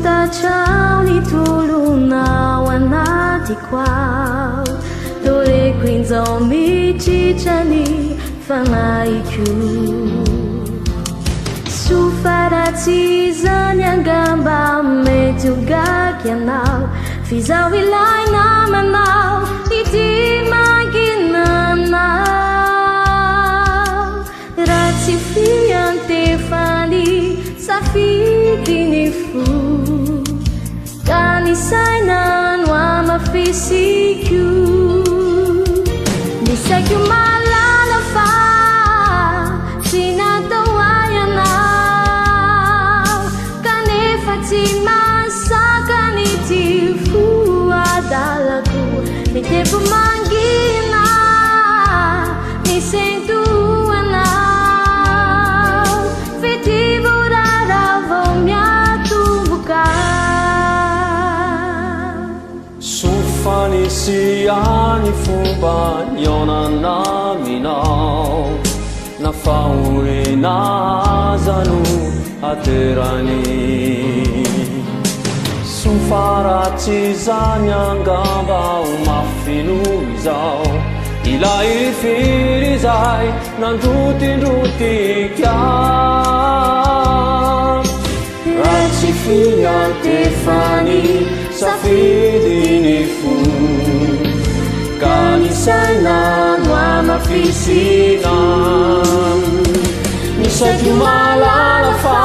Tachau ni tuluna wanati kwao Dore kwinzo michichani fangaiku Sufarati zanyangamba metuga kianau Fiza wilai na manau iti maginanau Ratifian tefani safidinifu Kanisainan wa mafisiku Nisakyu malalafa Sinatawayanau Kanefatima sakanitifu Adalaku Nitepu mangina Nisentuanau Fitivo Sufanisiani fumba nyona naminao Na fauri nazanu aterani Sufarati zanyangamba umafinuzao Ila ifirizai nanduti kya Rachifia tefani safidinifu Kanisainan wa mafisinan Nisa'y malalafa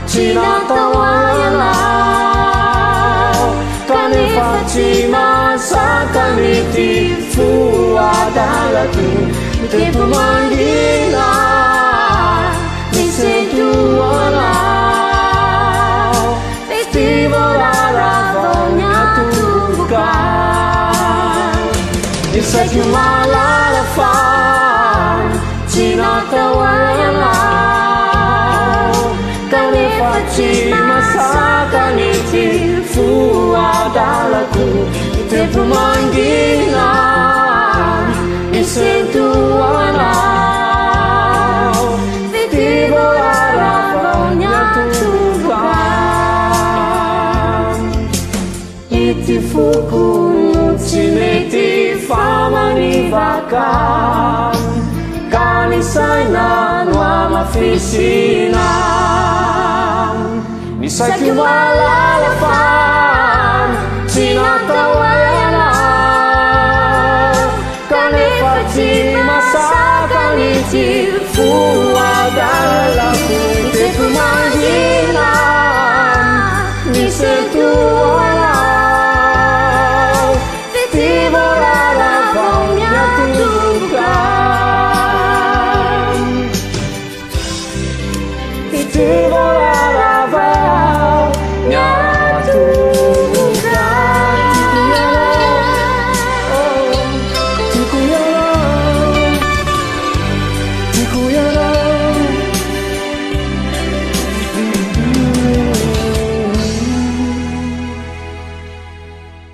Sinatawayanaw Kanifatima sa kanitifu Adalatu Nitepu manggina Nisetuanaw Nisa'y malalafan Sinatawayanaw Kanifatima sa kanitifu Adalaku Nitepu manggina Nisentuanaw Fitivo arapaw niya tubukan Itifuku Sineti famanivakan Kanisainan wa mafisinan Nisa'y malalaman